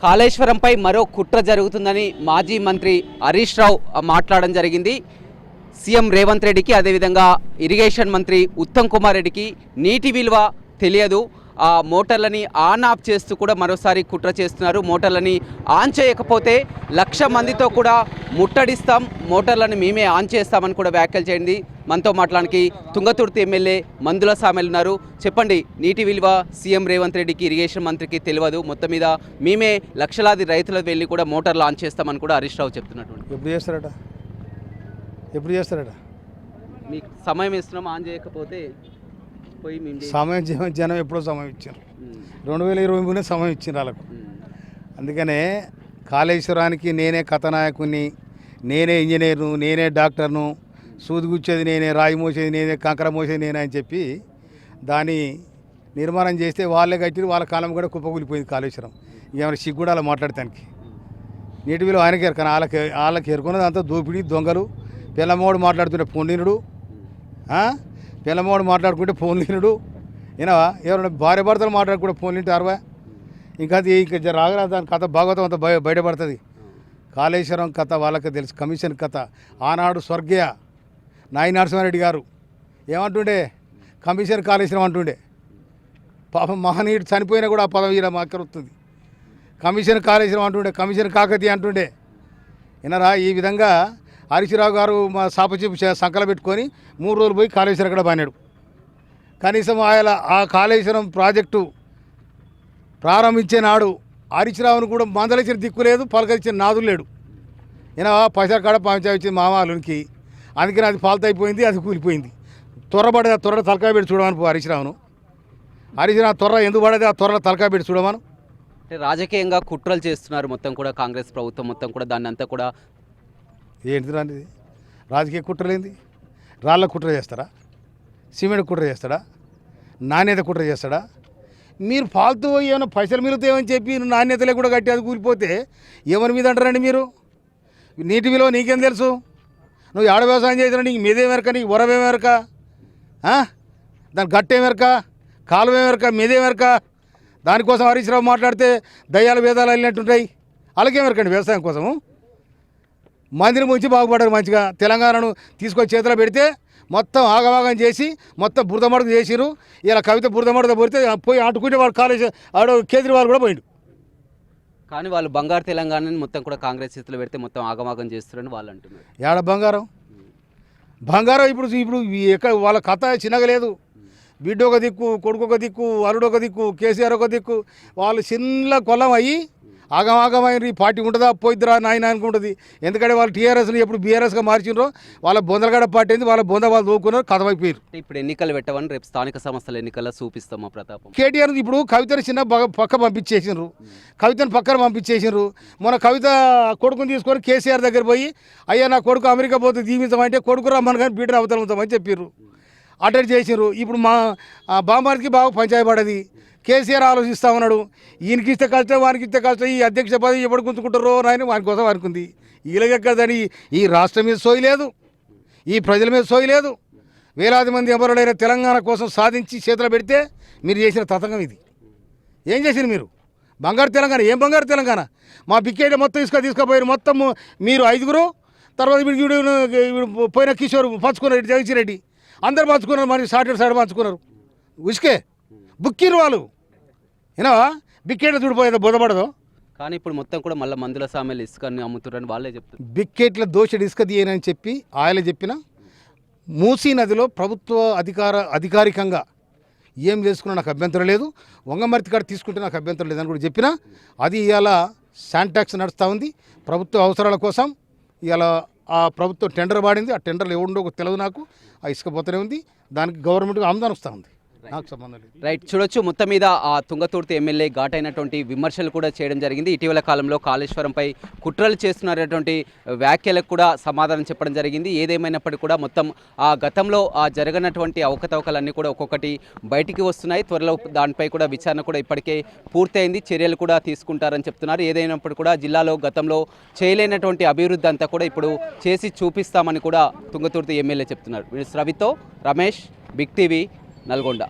కాళేశ్వరంపై మరో కుట్ర జరుగుతుందని మాజీ మంత్రి హరీష్ రావు మాట్లాడడం జరిగింది. సీఎం రేవంత్ రెడ్డికి అదేవిధంగా ఇరిగేషన్ మంత్రి ఉత్తమ్ కుమార్ రెడ్డికి నీటి విలువ తెలియదు, ఆ మోటార్లని ఆన్ ఆఫ్ చేస్తూ కూడా మరోసారి కుట్ర చేస్తున్నారు. మోటార్లని ఆన్ చేయకపోతే 1,00,000 మందితో కూడా ముట్టడిస్తాం, మోటార్లను మేమే ఆన్ చేస్తామని కూడా వ్యాఖ్యలు చేయండి. మనతో మాట్లాడానికి తుంగతుర్తి ఎమ్మెల్యే మందుల సామెల్ ఉన్నారు. చెప్పండి, నీటి విలువ సీఎం రేవంత్ రెడ్డికి ఇరిగేషన్ మంత్రికి తెలియదు, మొత్తం మీద మేమే లక్షలాది రైతులకు వెళ్ళి కూడా మోటార్లు ఆన్ చేస్తామని కూడా హరీష్ రావు చెప్తున్నట్టు. ఎప్పుడు చేస్తారట మీకు సమయం ఇస్తున్నాం, ఆన్ చేయకపోతే సమయం జనం ఎప్పుడో సమయం ఇచ్చారు. 2023 సమయం ఇచ్చారు వాళ్ళకు. అందుకనే కాళేశ్వరానికి నేనే కథానాయకుని, నేనే ఇంజనీర్ను, నేనే డాక్టర్ను, సూది గుచ్చేది నేనే, రాయి మోసేది నేనే, కంకర మోసేది నేనే అని చెప్పి దాన్ని నిర్మాణం చేస్తే వాళ్ళే కట్టి వాళ్ళ కాలం కూడా కుప్పకూలిపోయింది కాళేశ్వరం. ఏమైనా సిగ్గుడా అలా మాట్లాడటానికి. నీటి విలువ ఆయనకి ఎరకన, వాళ్ళకి ఎరుకున్నది అంతా దోపిడీ, దొంగలు, పిల్లమోడు మాట్లాడుతుంటే ఫోన్లీనుడు, పిల్లమోడు మాట్లాడుకుంటే ఫోన్లీనుడు, ఏనావా ఎవరైనా భార్య భర్తలు మాట్లాడుకుంటే ఫోన్లింటే అరవా. ఇంకా రాగరా దాని కథ భాగవతం అంతా బయటపడుతుంది. కాళేశ్వరం కథ వాళ్ళకి తెలుసు, కమిషన్ కథ. ఆనాడు స్వర్గీయ నాయి నరసింహారెడ్డి గారు ఏమంటుండే, కమిషన్ కాళేశ్వరం అంటుండే. పాపం మహనీయుడు చనిపోయినా కూడా ఆ పదవి ఇలా మాకరుతుంది. కమిషన్ కాళేశ్వరం అంటుండే, కమిషన్ కాకతీయ అంటుండే. వినరా, ఈ విధంగా హరీష్ రావు గారు మా సాపచీపు సంకల పెట్టుకొని 3 రోజులు పోయి కాళేశ్వరం కూడా బానాడు. కనీసం ఆయన ఆ కాళేశ్వరం ప్రాజెక్టు ప్రారంభించే నాడు హరీష్ రావును కూడా మందలించిన దిక్కు లేదు, పలకరించిన నాదులు లేడు. ఈయన పైసా కాడ పంచాయించింది మామాలునికి. అందుకని అది ఫాల్ట్ అయిపోయింది, అది కూలిపోయింది. త్వరపడేది ఆ త్వరలో తలకాయ పెట్టి చూడమని హరీష్ రావును. హరీష్ రావు త్వర ఎందుకు పడేది, ఆ త్వరలో తలకాయ పెట్టి చూడమను. అంటే రాజకీయంగా కుట్రలు చేస్తున్నారు మొత్తం కూడా కాంగ్రెస్ ప్రభుత్వం మొత్తం కూడా. దాన్ని అంతా కూడా ఏంటిది రానిది రాజకీయ కుట్రలేంది? రాళ్ళ కుట్ర చేస్తాడా, సిమెంట్ కుట్ర చేస్తాడా, నాణ్యత కుట్ర చేస్తాడా? మీరు ఫాల్తూ ఏమైనా పైసలు మిగులుతాయని చెప్పి నాణ్యతలే కూడా కట్టి అది కూలిపోతే ఎవరి మీద అంటారండి మీరు? నీటి విలువ నీకేం తెలుసు? నువ్వు ఆడ వ్యవసాయం చేసినా నీకు మీదేమెరక, నీకు వరవేమెరక, దాని గట్టేమెరక, కాలువేమెరక, మీదేమెరక. దానికోసం హరీష్ రావు మాట్లాడితే దయ్యాలు వేదాలు వెళ్ళినట్టుంటాయి. అలాగేమెరకండి వ్యవసాయం కోసము. మందిని ముంచి బాగుపడ్డారు మంచిగా. తెలంగాణను తీసుకొచ్చి చేతిలో పెడితే మొత్తం ఆగమాగం చేసి మొత్తం బురదమడుగు చేసిరు. ఇలా కవిత బురదమడుగు పోతే పోయి ఆటుకుంటే వాడు కాలేజ్ ఆడ కేజ్రీవాల్ కూడా పోయిండు. కానీ వాళ్ళు బంగారు తెలంగాణని మొత్తం కూడా కాంగ్రెస్ చేతిలో పెడితే మొత్తం ఆగమాగం చేస్తారని వాళ్ళు అంటున్నారు. ఏడ బంగారం ఇప్పుడు ఎక్కడ వాళ్ళ కథ చిన్నగా లేదు. బిడ్డ ఒక దిక్కు, కొడుకు ఒక దిక్కు, అల్లుడు ఒక దిక్కు, కేసీఆర్ ఒక దిక్కు. వాళ్ళు చిన్న కొల్లం అయ్యి ఆగమాగమైన ఈ పార్టీ ఉంటుందా పోయిద్దిరా నాయన అనుకుంటుంది. ఎందుకంటే వాళ్ళు టీఆర్ఎస్ని ఎప్పుడు బీఆర్ఎస్గా మార్చినరో వాళ్ళ బొందలగడ పార్టీ అయింది, వాళ్ళ బొంద వాళ్ళు దూకున్నారు, కథమైపోయారు. ఇప్పుడు ఎన్నికలు పెట్టవని రేపు స్థానిక సంస్థల ఎన్నికల్లో చూపిస్తామా ప్రతాపం? కేటీఆర్ ఇప్పుడు కవితను చిన్న పక్క పంపించేసినారు, కవితను పక్కన పంపించేసినారు. మన కవిత కొడుకుని తీసుకొని కేసీఆర్ దగ్గర పోయి, అయ్యా నా కొడుకు అమెరికా పోతే దీవించమంటే కొడుకు రమ్మని కానీ బిడ్డను అవతలవుతామని చెప్పారు. అటెండ్ చేసినారు. ఇప్పుడు మా బామ్మారికి బాగా పంచాయతీ పడది. కేసీఆర్ ఆలోచిస్తూ ఉన్నాడు, ఈయనకి ఇస్తే కష్టం, వానికి ఇస్తే కష్టం, ఈ అధ్యక్ష పదవి ఎప్పుడు గుంజుకుంటారో నాయన వాని కోసం అనుకుంది. ఈలగక్కదని ఈ రాష్ట్రం మీద సోయి లేదు, ఈ ప్రజల మీద సోయి లేదు. వేలాది మంది అమరులైన తెలంగాణ కోసం సాధించి చేతులు పెడితే మీరు చేసిన తతంగం ఇది. ఏం చేసింది మీరు? బంగారు తెలంగాణ. ఏం బంగారు తెలంగాణ? మా బిక్కేట మొత్తం తీసుకుపోయారు. మొత్తం మీరు 5గురు, తర్వాత వీడు పోయిన కిషోర్ పంచుకున్నారు, జగన్రెడ్డి అందరు పంచుకున్నారు, మరి సైడ్ పంచుకున్నారు. ఉసుకే బుక్కిరు వాళ్ళు. ఏనావా బిక్కేట్లు చూడిపోయేదో బోధపడదు. కానీ ఇప్పుడు మొత్తం కూడా మళ్ళీ మందుల సామెలు ఇసుకని అమ్ముతున్నారని వాళ్ళే చెప్తారు. బిక్కేట్ల దోషుడు ఇసుక తీయనని చెప్పి ఆయన చెప్పిన మూసీ నదిలో ప్రభుత్వ అధికారికంగా ఏం చేసుకున్నా నాకు అభ్యంతరం లేదు, వంగమర్తి కాడ తీసుకుంటే నాకు అభ్యంతరం లేదని కూడా చెప్పిన. అది ఇవాళ శాంటాక్స్ నడుస్తూ ఉంది ప్రభుత్వ అవసరాల కోసం. ఇవాళ ఆ ప్రభుత్వం టెండర్ పాడింది, ఆ టెండర్లు ఎవరుండో తెలియదు నాకు. ఆ ఇసుక పోతూనే ఉంది, దానికి గవర్నమెంట్గా ఆమదానం వస్తూ ఉంది, నాకు సంబంధం లేదు. రైట్, చూడొచ్చు మొత్తం మీద ఆ తుంగతుర్తి ఎమ్మెల్యే ఘాటైనటువంటి విమర్శలు కూడా చేయడం జరిగింది. ఇటీవల కాలంలో కాళేశ్వరంపై కుట్రలు చేస్తున్నటువంటి వ్యాఖ్యలకు కూడా సమాధానం చెప్పడం జరిగింది. ఏదేమైనప్పటికీ కూడా మొత్తం ఆ గతంలో ఆ జరగనటువంటి అవకతవకలన్నీ కూడా ఒక్కొక్కటి బయటికి వస్తున్నాయి. త్వరలో దానిపై కూడా విచారణ కూడా ఇప్పటికే పూర్తయింది, చర్యలు కూడా తీసుకుంటారని చెప్తున్నారు. ఏదైనప్పటికీ కూడా జిల్లాలో గతంలో చేయలేనటువంటి అభివృద్ధి అంతా కూడా ఇప్పుడు చేసి చూపిస్తామని కూడా తుంగతుర్తి ఎమ్మెల్యే చెప్తున్నారు. రవితో రమేష్, బిగ్ టీవీ, నల్గొండ.